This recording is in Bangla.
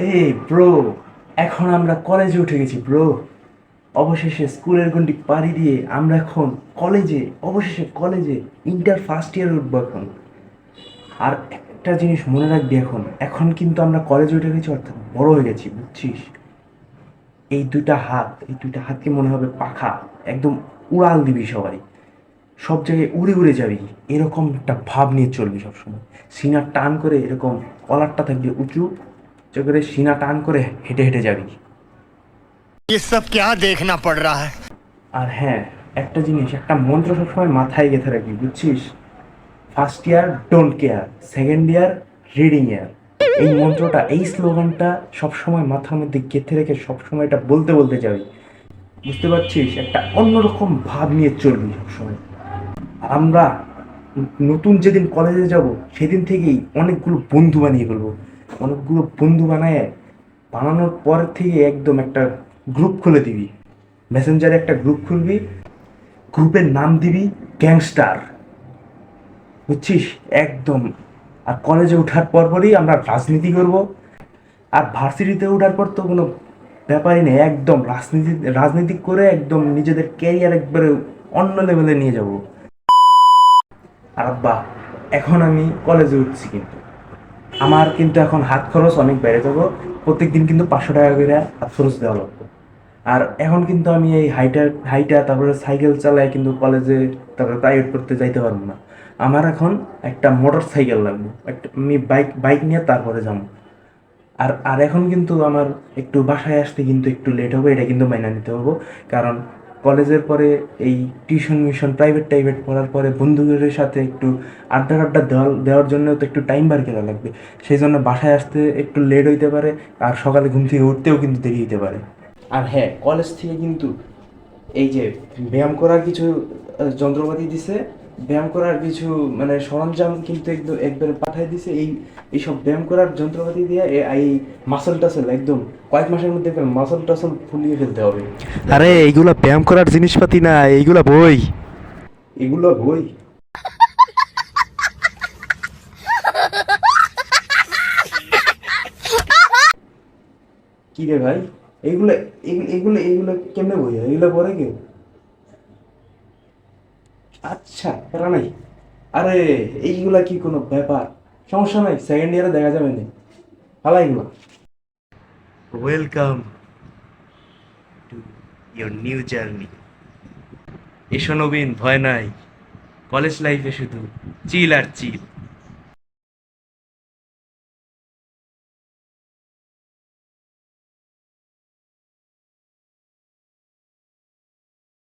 এই ব্রো, এখন আমরা কলেজে উঠে গেছি ব্রো। অবশেষে স্কুলের গণ্ডি পাড়ি দিয়ে আমরা এখন কলেজে, অবশেষে কলেজে ইন্টার ফার্স্ট ইয়ারে উঠবো এখন। আর একটা জিনিস মনে রাখবি, এখন এখন কিন্তু আমরা কলেজে উঠে গেছি, অর্থাৎ বড় হয়ে গেছি, বুঝছিস? এই দুইটা হাতকে মনে হবে পাখা, একদম উড়াল দিবি সবাই, সব জায়গায় উড়ে উড়ে যাবি, এরকম একটা ভাব নিয়ে চলবি সবসময়। সিনা টান করে এরকম, কলারটা থাকবে উঁচু করে, সিনা টান করে হেঁটে হেঁটে যাবি। ये सब क्या देखना पड़ रहा है। আর হ্যাঁ, একটা জিনিস, একটা মন্ত্র সবসময় মাথায় গেঁথে রাখবি, বুঝছিস? First year don't care, second year reading year. এই মন্ত্রটা, এই স্লোগানটা সবসময় মাথার মধ্যে গেঁথে রেখে সবসময় এটা বলতে বলতে যাবি, বুঝতে পারছিস? একটা অন্যরকম ভাব নিয়ে চলবি সবসময়। আমরা নতুন যেদিন কলেজে যাব সেদিন থেকেই অনেকগুলো বন্ধু বানিয়ে ফেলবো। অনেকগুলো বন্ধু বানায়, বানানোর পর থেকে একদম একটা গ্রুপ খুলে দিবি, মেসেঞ্জারে একটা গ্রুপ খুলবি, গ্রুপের নাম দিবি গ্যাংস্টার, বুঝছিস? একদম। আর কলেজে ওঠার পরপরই আমরা রাজনীতি করব। আর ভার্সিটিতে ওঠার পর তো কোনো ব্যাপারই নেই, একদম রাজনীতি করে একদম নিজেদের ক্যারিয়ার একবারে অন্য লেভেলে নিয়ে যাব। আর আব্বা, এখন আমি কলেজে উঠছি, কিন্তু আমার কিন্তু এখন হাত খরচ অনেক বেড়ে যাবো। প্রত্যেক দিন কিন্তু 500 টাকা করে হাত খরচ দেওয়া লাগবে। আর এখন কিন্তু আমি এই হাইটা হাইটা তারপরে সাইকেল চালায় কিন্তু কলেজে, তারপরে প্রাইভেট করতে যাইতে পারবো না। আমার এখন একটা মোটর সাইকেল লাগবে, একটা আমি বাইক বাইক নিয়ে তারপরে যাবো। আর আর এখন কিন্তু আমার একটু বাসায় আসতে কিন্তু একটু লেট হবে, এটা কিন্তু মাইনা নিতে হবে। কারণ কলেজের পরে এই টিউশন মিশন প্রাইভেট টাইভেট পড়ার পরে বন্ধুদের সাথে একটু আড্ডা আড্ডা দেওয়ার জন্য তো একটু টাইম বার করা লাগবে। সেই জন্য বাসায় আসতে একটু লেট হইতে পারে, আর সকালে ঘুম থেকে উঠতেও কিন্তু দেরি হইতে পারে। আর হ্যাঁ, কলেজ থেকে কিন্তু এই যে ব্যায়াম করার কিছু যন্ত্রপাতি দিছে, ব্যায়াম করার কিছু মানে সরঞ্জাম কিন্তু একদম একবারে পাঠিয়ে দিছে। এইসব ব্যায়াম করার যন্ত্রপাতি দিয়ে এই মাসল টাসল একদম কয়েক মাসের মধ্যে মাসল টাসল ফুলিয়ে ফেলতে হবে। আরে এইগুলা ব্যায়াম করার জিনিসপাতি না, এইগুলা বই। এগুলো বই? কি রে ভাই, এগুলো এগুলো এগুলো কেমনে বই হয়? এগুলো পড়ে কেউ? আচ্ছা, প্যারা নাই। আরে এইগুলা কি কোনো ব্যাপার? সমস্যা নাই, সেকেন্ড ইয়ারে দেখা যাবে না। ফালা এগুলো। Welcome to your new journey. এসো নবীন, ভয় নাই, কলেজ লাইফে শুধু চিল আর চিল।